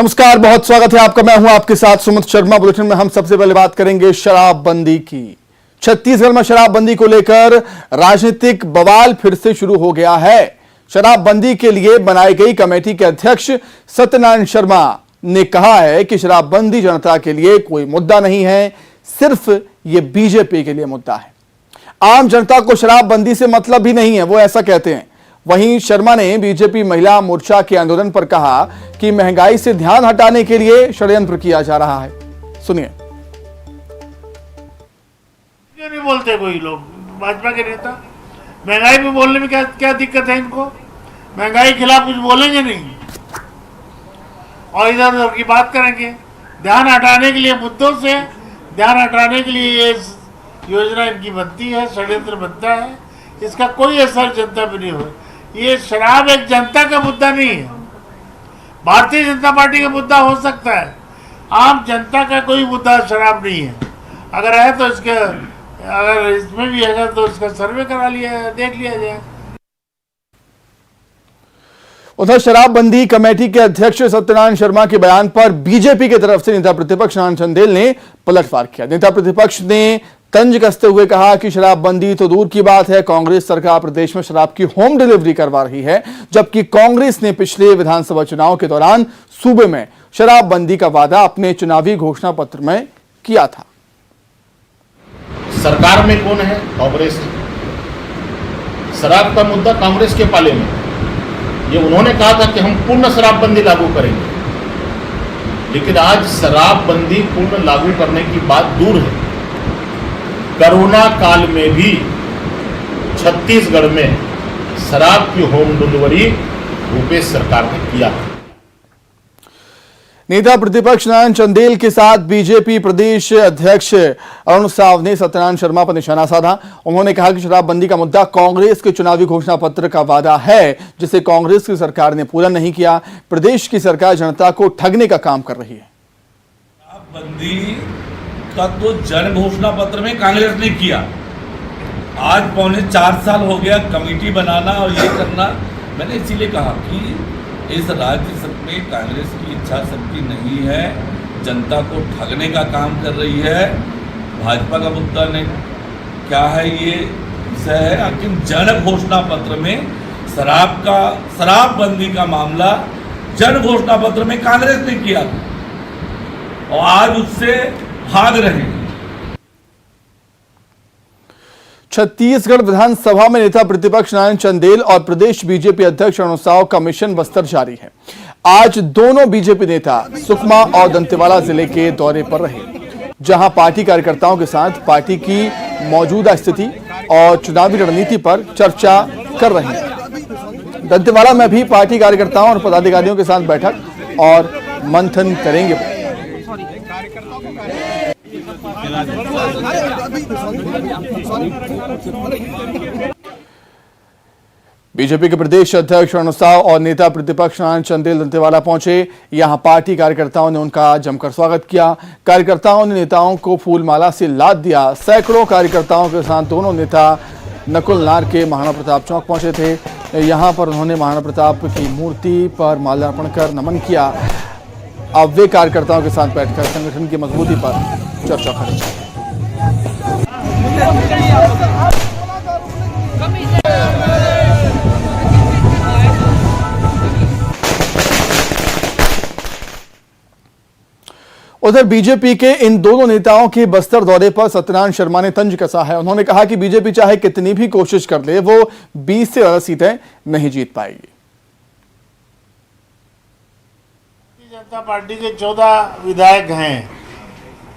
नमस्कार, बहुत स्वागत है आपका। मैं हूं आपके साथ सुमित शर्मा। बुलेटिन में हम सबसे पहले बात करेंगे शराबबंदी की। छत्तीसगढ़ में शराबबंदी को लेकर राजनीतिक बवाल फिर से शुरू हो गया है। शराबबंदी के लिए बनाई गई कमेटी के अध्यक्ष सत्यनारायण शर्मा ने कहा है कि शराबबंदी जनता के लिए कोई मुद्दा नहीं है, सिर्फ ये बीजेपी के लिए मुद्दा है। आम जनता को शराबबंदी से मतलब भी नहीं है, वो ऐसा कहते हैं। वहीं शर्मा ने बीजेपी महिला मोर्चा के आंदोलन पर कहा कि महंगाई से ध्यान हटाने के लिए षड्यंत्र किया जा रहा है। सुनिए। क्यों नहीं बोलते कोई लोग भाजपा के नेता? महंगाई पे बोलने में क्या क्या दिक्कत है इनको? महंगाई के खिलाफ कुछ बोलेंगे नहीं और इधर उधर की बात करेंगे। ध्यान हटाने के लिए, मुद्दों से ध्यान हटाने के लिए ये योजना इनकी बनती है, षड्यंत्र बनता है। इसका कोई असर जनता पे नहीं हो। ये शराब एक जनता का मुद्दा नहीं है, भारतीय जनता पार्टी का मुद्दा हो सकता है। आम जनता का कोई मुद्दा शराब नहीं है। अगर है तो अगर इसमें भी है तो इसका सर्वे करा लिया, देख लिया जाए। उधर शराबबंदी कमेटी के अध्यक्ष सत्यनारायण शर्मा के बयान पर बीजेपी की तरफ से नेता प्रतिपक्ष नारायण चंदेल ने पलटवार किया। नेता प्रतिपक्ष ने तंज कसते हुए कहा कि शराबबंदी तो दूर की बात है, कांग्रेस सरकार प्रदेश में शराब की होम डिलीवरी करवा रही है, जबकि कांग्रेस ने पिछले विधानसभा चुनाव के दौरान सूबे में शराबबंदी का वादा अपने चुनावी घोषणा पत्र में किया था। सरकार में कौन है? कांग्रेस है। शराब का मुद्दा कांग्रेस के पाले में। ये उन्होंने कहा था कि हम पूर्ण शराबबंदी लागू करेंगे, लेकिन आज शराबबंदी पूर्ण लागू करने की बात दूर है। कोरोना काल में भी छत्तीसगढ़ में शराब की होम डिलीवरी भूपेश सरकार ने किया। नेता प्रतिपक्ष नारायण चंदेल के साथ बीजेपी प्रदेश अध्यक्ष अरुण साव ने सत्यनारायण शर्मा पर निशाना साधा। उन्होंने कहा कि शराबबंदी का मुद्दा कांग्रेस के चुनावी घोषणा पत्र का वादा है, जिसे कांग्रेस की सरकार ने पूरा नहीं किया। प्रदेश की सरकार जनता को ठगने का काम कर रही है। शराबबंदी का तो जन घोषणा पत्र में कांग्रेस ने किया। आज पौने 4 साल हो गया कमेटी बनाना और ये करना। मैंने इसीलिए कहा कि इस राज्य में कांग्रेस की इच्छा शक्ति नहीं है, जनता को ठगने का काम कर रही है। भाजपा का मुद्दा ने क्या है, ये विषय है। लेकिन जन घोषणा पत्र में शराबबंदी का मामला जन घोषणा पत्र में कांग्रेस ने किया था और आज उससे भाग रहे हैं। छत्तीसगढ़ विधानसभा में नेता प्रतिपक्ष नारायण चंदेल और प्रदेश बीजेपी अध्यक्ष अरुण साव का मिशन बस्तर जारी है। आज दोनों बीजेपी नेता सुकमा और दंतेवाड़ा जिले के दौरे पर रहे, जहां पार्टी कार्यकर्ताओं के साथ पार्टी की मौजूदा स्थिति और चुनावी रणनीति पर चर्चा कर रहे हैं। दंतेवाड़ा में भी पार्टी कार्यकर्ताओं और पदाधिकारियों के साथ बैठक और मंथन करेंगे। बीजेपी के प्रदेश अध्यक्ष अरुण साव और नेता प्रतिपक्ष नारायण चंदेल दंतेवाड़ा पहुंचे। यहां पार्टी कार्यकर्ताओं ने उनका जमकर स्वागत किया। कार्यकर्ताओं ने नेताओं को फूलमाला से लाद दिया। सैकड़ों कार्यकर्ताओं के साथ दोनों नेता नकुलनार के महाराणा प्रताप चौक पहुंचे थे। यहां पर उन्होंने महाराणा प्रताप की मूर्ति पर माल्यार्पण कर नमन किया। अब वे कार्यकर्ताओं के साथ बैठकर संगठन की मजबूती पर चर्चा करेंगे। उधर बीजेपी के इन दोनों नेताओं के बस्तर दौरे पर सत्यनारायण शर्मा ने तंज कसा है। उन्होंने कहा कि बीजेपी चाहे कितनी भी कोशिश कर ले, वो 20 से ज्यादा सीटें नहीं जीत पाएगी। जनता पार्टी के 14 विधायक हैं।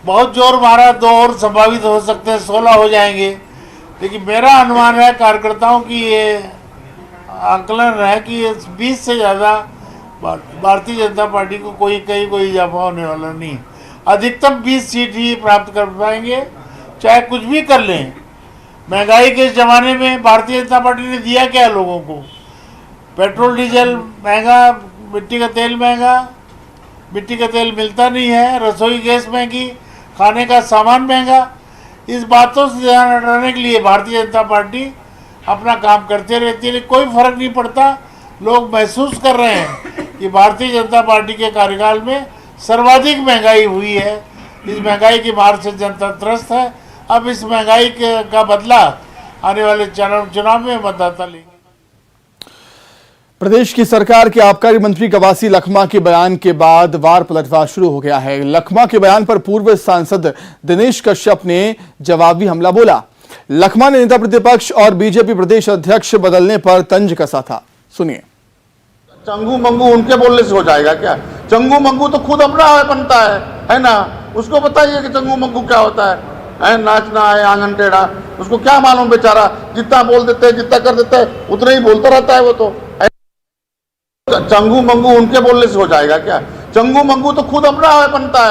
बहुत जोर मारा, 2 और संभावित हो सकते हैं, 16 हो जाएंगे। लेकिन मेरा अनुमान है, कार्यकर्ताओं की ये आकलन है कि 20 से ज़्यादा भारतीय जनता पार्टी को कोई इजाफा होने वाला नहीं। अधिकतम 20 सीट ही प्राप्त कर पाएंगे, चाहे कुछ भी कर लें। महंगाई के इस जमाने में भारतीय जनता पार्टी ने दिया क्या लोगों को? पेट्रोल डीजल महंगा, मिट्टी का तेल महंगा, मिट्टी का तेल मिलता नहीं है, रसोई गैस महंगी, खाने का सामान महंगा। इस बातों से ध्यान हटाने के लिए भारतीय जनता पार्टी अपना काम करते रहती है। कोई फर्क नहीं पड़ता। लोग महसूस कर रहे हैं कि भारतीय जनता पार्टी के कार्यकाल में सर्वाधिक महंगाई हुई है। इस महंगाई की मार से जनता त्रस्त है। अब इस महंगाई का बदला आने वाले चुनाव में मतदाता लेंगे। प्रदेश की सरकार के आबकारी मंत्री कवासी लखमा के बयान के बाद वार पलटवार शुरू हो गया है। लखमा के बयान पर पूर्व सांसद दिनेश कश्यप ने जवाबी हमला बोला। लखमा ने नेता प्रतिपक्ष और बीजेपी प्रदेश अध्यक्ष बदलने पर तंज कसा था। सुनिए। चंगू मंगू उनके बोलने से हो जाएगा क्या? चंगू मंगू तो खुद अपना बनता है ना? उसको बताइए कि चंगू मंगू क्या होता है? नाचना है आंगन टेढ़ा, उसको क्या मालूम बेचारा। जितना बोल देते हैं, जितना कर देते हैं, उतना ही बोलता रहता है वो तो। चंगू मंगू उनके बोलने से हो जाएगा क्या? चंगू मंगू तो खुद अपना बनता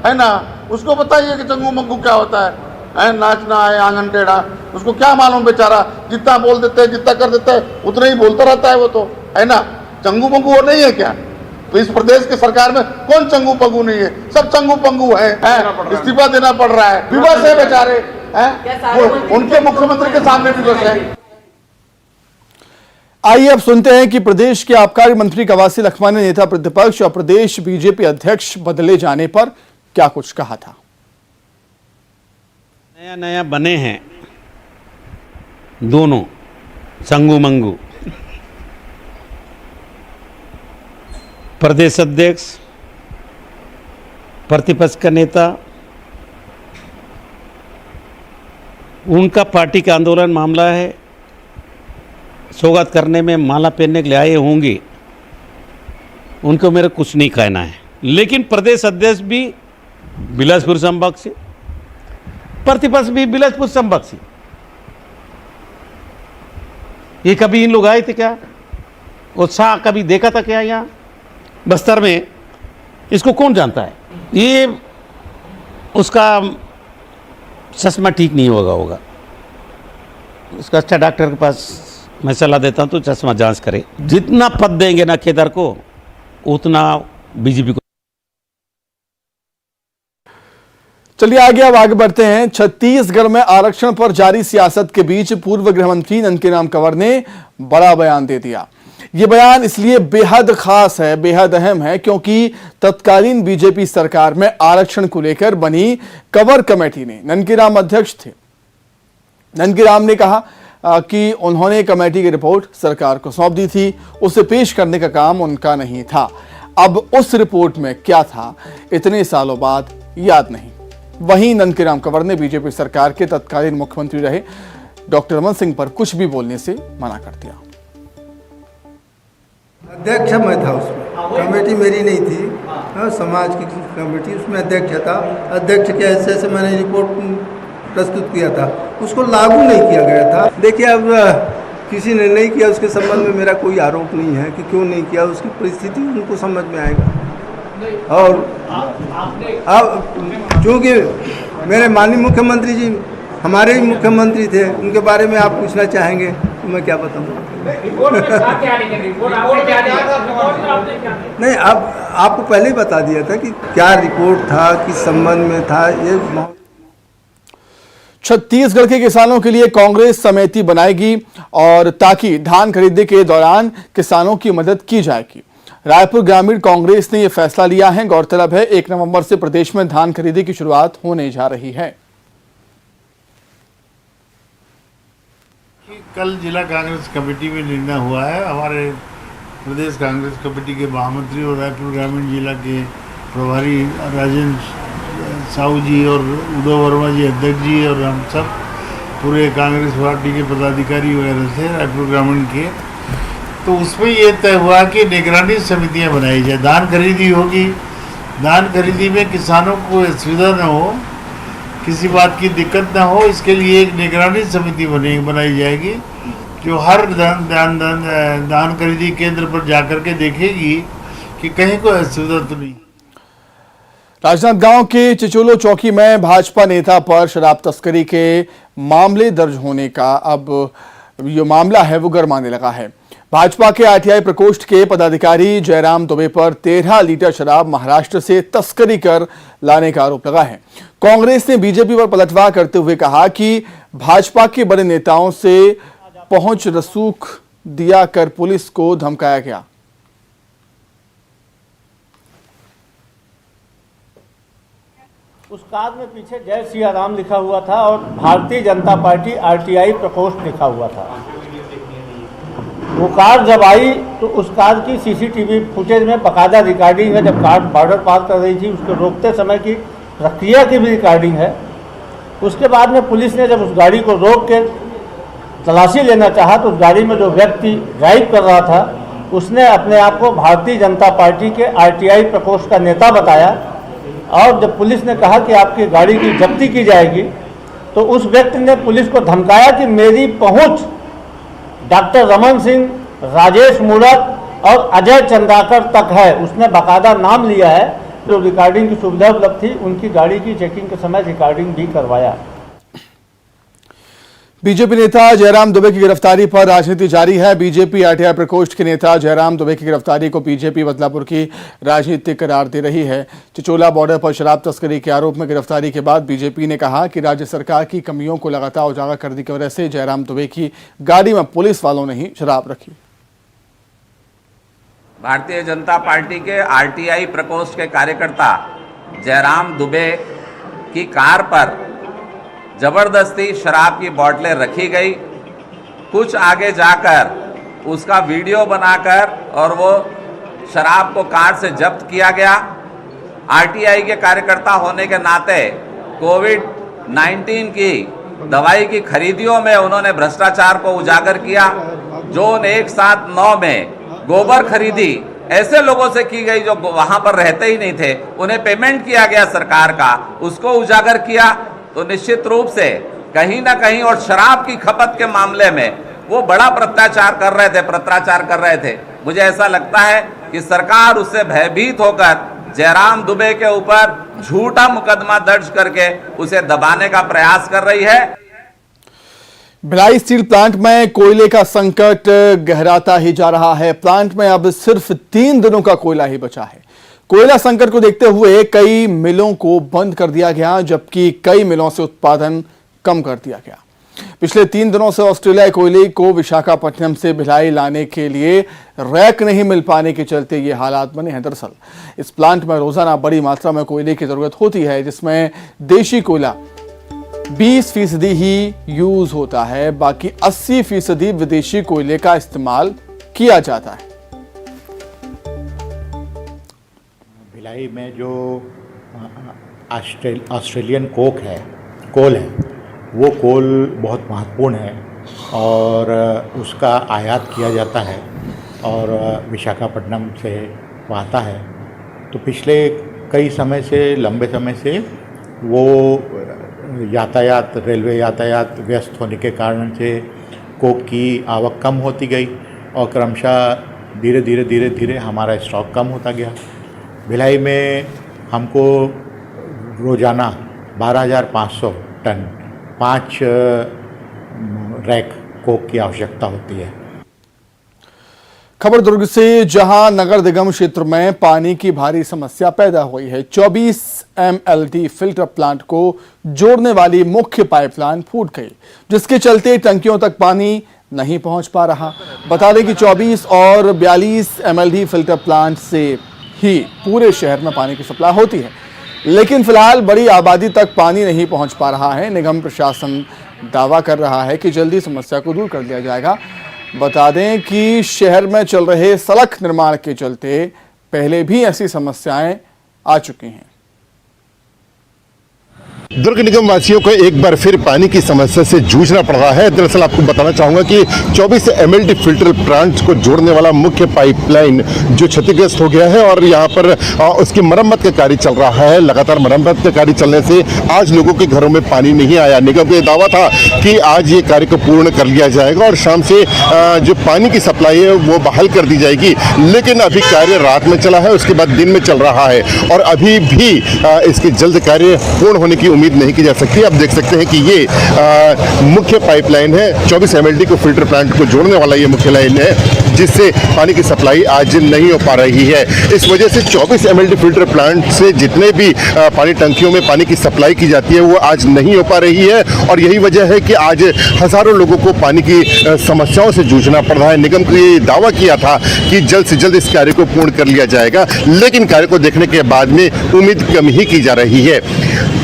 है ना? उसको बताइए कि चंगू मंगू क्या होता है? नाचना है आंगन टेढ़ा, उसको क्या मालूम बेचारा। जितना बोल देते हैं, जितना कर देते हैं, उतना ही बोलता रहता है वो तो, है ना? चंगू मंगू वो नहीं है क्या? तो इस प्रदेश की सरकार में कौन चंगू पंगू नहीं है? सब चंगू पंगू है। इस्तीफा देना पड़ रहा है। विवश है बेचारे, उनके मुख्यमंत्री के सामने विवश है। आइए अब सुनते हैं कि प्रदेश के आबकारी मंत्री कवासी लखमा ने नेता प्रतिपक्ष और प्रदेश बीजेपी अध्यक्ष बदले जाने पर क्या कुछ कहा था। नया नया बने हैं दोनों चंगू मंगू, प्रदेश अध्यक्ष, प्रतिपक्ष का नेता। उनका पार्टी का आंदोलन मामला है, सौगात करने में माला पहनने के लिए आए होंगे, उनको मेरा कुछ नहीं कहना है। लेकिन प्रदेश अध्यक्ष भी बिलासपुर संभाग से, प्रतिपक्ष भी बिलासपुर संभाग से। ये कभी इन लोग आए थे क्या? उत्साह कभी देखा था क्या यहाँ बस्तर में? इसको कौन जानता है? ये उसका चश्मा ठीक नहीं होगा। उसका अच्छा डॉक्टर के पास मैं सलाह देता हूं तो चश्मा जांच करे। जितना पद देंगे ना केदार को, उतना बीजेपी को। चलिए आगे बढ़ते हैं। छत्तीसगढ़ में आरक्षण पर जारी सियासत के बीच पूर्व गृह मंत्री ननकीराम कंवर ने बड़ा बयान दे दिया। यह बयान इसलिए बेहद खास है, बेहद अहम है, क्योंकि तत्कालीन बीजेपी सरकार में आरक्षण को लेकर बनी कंवर कमेटी ने ननकीराम अध्यक्ष थे। ननकीराम ने कहा कि उन्होंने कमेटी की रिपोर्ट सरकार को सौंप दी थी, उसे पेश करने का काम उनका नहीं था। अब उस रिपोर्ट में क्या था, इतने सालों बाद याद नहीं। वहीं ननकीराम कंवर ने बीजेपी सरकार के तत्कालीन मुख्यमंत्री रहे डॉक्टर रमन सिंह पर कुछ भी बोलने से मना कर दिया। अध्यक्ष मैं था उसमें, कमेटी मेरी नहीं थी, समाज की कमेटी, उसमें अध्यक्ष था। अध्यक्ष के हैसियत से मैंने रिपोर्ट प्रस्तुत किया था, उसको लागू नहीं किया गया था। देखिए अब किसी ने नहीं किया, उसके संबंध में मेरा कोई आरोप नहीं है कि क्यों नहीं किया, उसकी परिस्थिति उनको समझ में आएगा। और अब चूँकि मेरे माननीय मुख्यमंत्री जी हमारे ही मुख्यमंत्री थे, उनके बारे में आप पूछना चाहेंगे तो मैं क्या बताऊँ? नहीं, अब आपको पहले ही बता दिया था कि क्या रिपोर्ट था, किस संबंध में था। ये छत्तीसगढ़ के किसानों के लिए कांग्रेस समिति बनाएगी और ताकि धान खरीदी के दौरान किसानों की मदद की जाएगी। रायपुर ग्रामीण कांग्रेस ने यह फैसला लिया है। गौरतलब है 1 नवंबर से प्रदेश में धान खरीदी की शुरुआत होने जा रही है। कल जिला कांग्रेस कमेटी में निर्णय हुआ है। हमारे प्रदेश कांग्रेस कमेटी के महामंत्री और रायपुर ग्रामीण जिला के प्रभारी राजेंद्र साहू जी और उदय वर्मा जी अध्यक्ष जी और हम सब पूरे कांग्रेस पार्टी के पदाधिकारी वगैरह थे रायपुर ग्रामीण के, तो उसमें ये तय हुआ कि निगरानी समितियां बनाई जाए। धान खरीदी होगी, धान खरीदी में किसानों को असुविधा न हो, किसी बात की दिक्कत न हो, इसके लिए एक निगरानी समिति बनाई जाएगी जो हर धान खरीदी केंद्र पर जाकर के देखेगी कि कहीं कोई असुविधा तो नहीं। राजनांदगांव के चिचोलो चौकी में भाजपा नेता पर शराब तस्करी के मामले दर्ज होने का अब जो मामला है वो गरमाने लगा है। भाजपा के आरटीआई प्रकोष्ठ के पदाधिकारी जयराम दुबे पर 13 लीटर शराब महाराष्ट्र से तस्करी कर लाने का आरोप लगा है। कांग्रेस ने बीजेपी पर पलटवार करते हुए कहा कि भाजपा के बड़े नेताओं से पहुंच रसूख दिया कर पुलिस को धमकाया गया। उस कार में पीछे जय सिया राम लिखा हुआ था और भारतीय जनता पार्टी RTI प्रकोष्ठ लिखा हुआ था। वो कार जब आई तो उस कार की CCTV फुटेज में बाकायदा रिकॉर्डिंग है, जब कार बॉर्डर पार कर रही थी उसको रोकते समय की प्रक्रिया की भी रिकॉर्डिंग है। उसके बाद में पुलिस ने जब उस गाड़ी को रोक के तलाशी लेना चाहा तो उस गाड़ी में जो व्यक्ति ड्राइव कर रहा था उसने अपने आप को भारतीय जनता पार्टी के RTI प्रकोष्ठ का नेता बताया, और जब पुलिस ने कहा कि आपकी गाड़ी की जब्ती की जाएगी तो उस व्यक्ति ने पुलिस को धमकाया कि मेरी पहुंच डॉक्टर रमन सिंह, राजेश मूरत और अजय चंद्राकर तक है। उसने बाकायदा नाम लिया है, जो रिकॉर्डिंग की सुविधा उपलब्ध थी उनकी गाड़ी की चेकिंग के समय रिकॉर्डिंग भी करवाया। बीजेपी नेता जयराम दुबे की गिरफ्तारी पर राजनीति जारी है। बीजेपी RTI प्रकोष्ठ के नेता जयराम दुबे की गिरफ्तारी को बीजेपी बदलापुर की राजनीति करार दे रही है। चिचोला बॉर्डर पर शराब तस्करी के आरोप में गिरफ्तारी के बाद बीजेपी ने कहा कि राज्य सरकार की कमियों को लगातार उजागर करने की वजह से जयराम दुबे की गाड़ी में पुलिस वालों ने ही शराब रखी। भारतीय जनता पार्टी के RTI प्रकोष्ठ के कार्यकर्ता जयराम दुबे की कार पर जबरदस्ती शराब की बोतलें रखी गई। कुछ आगे जाकर उसका वीडियो बनाकर और वो शराब को कार से जब्त किया गया। RTI के कार्यकर्ता होने के नाते कोविड-19 की दवाई की खरीदियों में उन्होंने भ्रष्टाचार को उजागर किया। जोन 179 में गोबर खरीदी ऐसे लोगों से की गई जो वहां पर रहते ही नहीं थे, उन्हें पेमेंट किया गया सरकार का, उसको उजागर किया। तो निश्चित रूप से कहीं ना कहीं, और शराब की खपत के मामले में वो बड़ा पत्राचार कर रहे थे। मुझे ऐसा लगता है कि सरकार उससे भयभीत होकर जयराम दुबे के ऊपर झूठा मुकदमा दर्ज करके उसे दबाने का प्रयास कर रही है। भिलाई स्टील प्लांट में कोयले का संकट गहराता ही जा रहा है। प्लांट में अब सिर्फ 3 दिनों का कोयला ही बचा है। कोयला संकट को देखते हुए कई मिलों को बंद कर दिया गया, जबकि कई मिलों से उत्पादन कम कर दिया गया। पिछले 3 दिनों से ऑस्ट्रेलियाई कोयले को विशाखापट्टनम से भिलाई लाने के लिए रैक नहीं मिल पाने के चलते ये हालात बने हैं। दरअसल इस प्लांट में रोजाना बड़ी मात्रा में कोयले की जरूरत होती है, जिसमें देशी कोयला 20% ही यूज होता है, बाकी 80% विदेशी कोयले का इस्तेमाल किया जाता है। भिलाई में जो ऑस्ट्रेलियन कोल है वो कोल बहुत महत्वपूर्ण है और उसका आयात किया जाता है और विशाखापट्टनम से वो आता है। तो पिछले कई समय से, लंबे समय से वो यातायात, रेलवे यातायात व्यस्त होने के कारण से कोक की आवक कम होती गई और क्रमशः धीरे धीरे हमारा स्टॉक कम होता गया। भिलाई में हमको रोज़ाना 12,500 टन 5 रैक कोक की आवश्यकता होती है। खबर दुर्ग से, जहां नगर निगम क्षेत्र में पानी की भारी समस्या पैदा हुई है। 24 MLD फिल्टर प्लांट को जोड़ने वाली मुख्य पाइपलाइन फूट गई, जिसके चलते टंकियों तक पानी नहीं पहुंच पा रहा। बता दें कि 24 और 42 MLD फिल्टर प्लांट से ही पूरे शहर में पानी की सप्लाई होती है, लेकिन फिलहाल बड़ी आबादी तक पानी नहीं पहुंच पा रहा है। निगम प्रशासन दावा कर रहा है कि जल्दी समस्या को दूर कर लिया जाएगा। बता दें कि शहर में चल रहे सड़क निर्माण के चलते पहले भी ऐसी समस्याएं आ चुकी हैं। दुर्ग निगम वासियों को एक बार फिर पानी की समस्या से जूझना पड़ रहा है। दरअसल आपको बताना चाहूंगा कि 24 MLD फिल्टर प्लांट को जोड़ने वाला मुख्य पाइपलाइन जो क्षतिग्रस्त हो गया है और यहाँ पर उसकी मरम्मत का कार्य चल रहा है। लगातार मरम्मत का कार्य चलने से आज लोगों के घरों में पानी नहीं आया। निगम का दावा था कि आज ये कार्य को पूर्ण कर लिया जाएगा और शाम से जो पानी की सप्लाई है वो बहाल कर दी जाएगी, लेकिन अभी कार्य रात में चला है, उसके बाद दिन में चल रहा है और अभी भी इसके जल्द कार्य पूर्ण होने की उम्मीद नहीं की जा सकती। आप देख सकते हैं कि ये मुख्य पाइपलाइन है, 24 MLD को फिल्टर प्लांट को जोड़ने वाला ये मुख्य लाइन है। जिससे पानी की सप्लाई आज नहीं हो पा रही है। इस वजह से 24 MLD फिल्टर प्लांट से जितने भी पानी टंकियों में पानी की सप्लाई की जाती है वो आज नहीं हो पा रही है और यही वजह है कि आज हजारों लोगों को पानी की समस्याओं से जूझना पड़ रहा है। निगम ने ये दावा किया था कि जल्द से जल्द इस कार्य को पूर्ण कर लिया जाएगा, लेकिन कार्य को देखने के बाद में उम्मीद कम ही की जा रही है।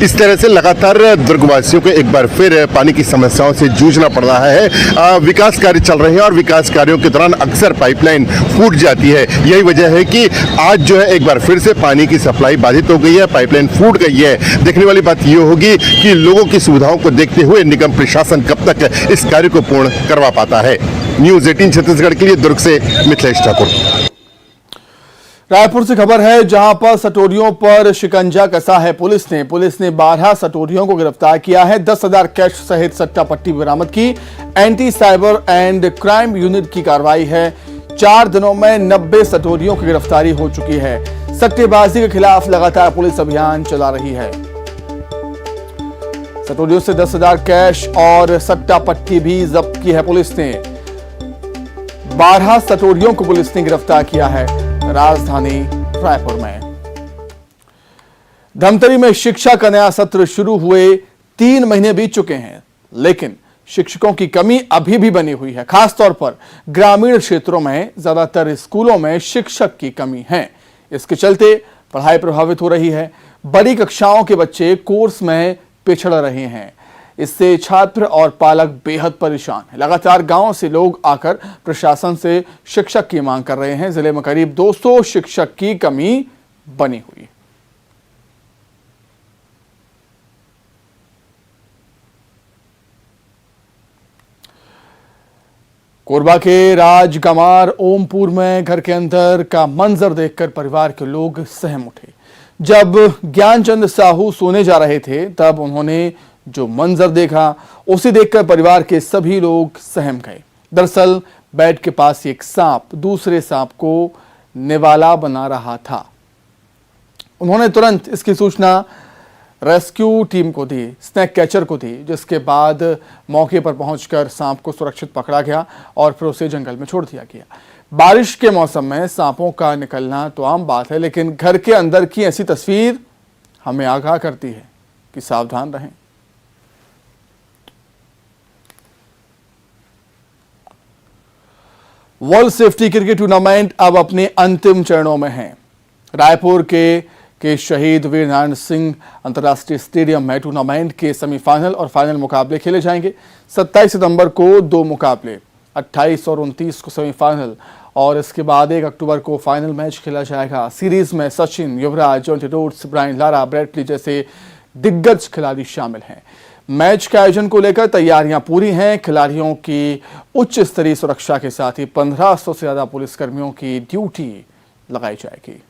इस तरह से लगातार दुर्गवासियों को एक बार फिर पानी की समस्याओं से जूझना पड़ रहा है। विकास कार्य चल रहे हैं और विकास कार्यों के दौरान अक्सर पाइपलाइन फूट जाती है। यही वजह है कि आज जो है एक बार फिर से पानी की सप्लाई बाधित हो गई है, पाइपलाइन फूट गई है। देखने वाली बात यह होगी कि लोगों की सुविधाओं को देखते हुए निगम प्रशासन कब तक इस कार्य को पूर्ण करवा पाता है। न्यूज़ 18 छत्तीसगढ़ के लिए दुर्ग से मिथिलेश ठाकुर। रायपुर से खबर है जहां पर सटोरियों पर शिकंजा कसा है पुलिस ने 12 सटोरियों को गिरफ्तार किया है। 10,000 कैश सहित सट्टा पट्टी बरामद की। Anti cyber and crime unit की कार्रवाई है। 4 दिनों में 90 सटोरियों की गिरफ्तारी हो चुकी है। सट्टेबाजी के खिलाफ लगातार पुलिस अभियान चला रही है। सटोरियों से 10,000 कैश और सट्टा पट्टी भी जब्त की है पुलिस ने। 12 सटोरियों को पुलिस ने गिरफ्तार किया है राजधानी रायपुर में। धमतरी में शिक्षा का नया सत्र शुरू हुए 3 महीने बीत चुके हैं, लेकिन शिक्षकों की कमी अभी भी बनी हुई है। खासतौर पर ग्रामीण क्षेत्रों में ज्यादातर स्कूलों में शिक्षक की कमी है। इसके चलते पढ़ाई प्रभावित हो रही है। बड़ी कक्षाओं के बच्चे कोर्स में पिछड़ रहे हैं। इससे छात्र और पालक बेहद परेशान हैं। लगातार गांव से लोग आकर प्रशासन से शिक्षक की मांग कर रहे हैं। जिले में करीब 200 शिक्षक की कमी बनी हुई है। कोरबा के राजगमार ओमपुर में घर के अंदर का मंजर देखकर परिवार के लोग सहम उठे। जब ज्ञानचंद साहू सोने जा रहे थे तब उन्होंने जो मंजर देखा उसे देखकर परिवार के सभी लोग सहम गए। दरअसल बेड के पास एक सांप दूसरे सांप को निवाला बना रहा था। उन्होंने तुरंत इसकी सूचना रेस्क्यू टीम को दी, स्नैक कैचर को दी, जिसके बाद मौके पर पहुंचकर सांप को सुरक्षित पकड़ा गया और फिर उसे जंगल में छोड़ दिया गया। बारिश के मौसम में सांपों का निकलना तो आम बात है, लेकिन घर के अंदर की ऐसी तस्वीर हमें आगाह करती है कि सावधान रहें। वर्ल्ड सेफ्टी क्रिकेट टूर्नामेंट अब अपने अंतिम चरणों में है। रायपुर के शहीद वीर नारायण सिंह अंतर्राष्ट्रीय स्टेडियम में टूर्नामेंट के सेमीफाइनल और फाइनल मुकाबले खेले जाएंगे। 27 सितंबर को 2 मुकाबले, 28 और 29 को सेमीफाइनल और इसके बाद 1 अक्टूबर को फाइनल मैच खेला जाएगा। सीरीज में Sachin, Yuvraj, Jonty Rhodes, Brian Lara, Brett Lee जैसे दिग्गज खिलाड़ी शामिल हैं। मैच के आयोजन को लेकर तैयारियां पूरी हैं। खिलाड़ियों की उच्च स्तरीय सुरक्षा के साथ ही 1500 से ज्यादा पुलिसकर्मियों की ड्यूटी लगाई जाएगी।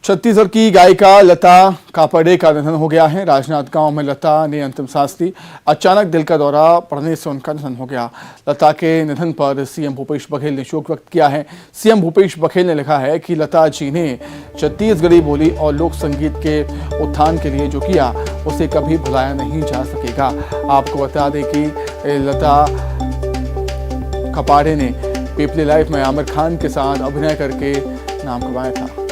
छत्तीसगढ़ की गायिका लता कापड़े का निधन हो गया है। राजनांदगांव में लता ने अंतिम सांस ली। अचानक दिल का दौरा पड़ने से उनका निधन हो गया। लता के निधन पर सीएम भूपेश बघेल ने शोक व्यक्त किया है। सीएम भूपेश बघेल ने लिखा है कि लता जी ने छत्तीसगढ़ी बोली और लोक संगीत के उत्थान के लिए जो किया उसे कभी भुलाया नहीं जा सकेगा। आपको बता दें कि लता कापड़े ने पीपली लाइफ में आमिर खान के साथ अभिनय करके नाम कमाया था।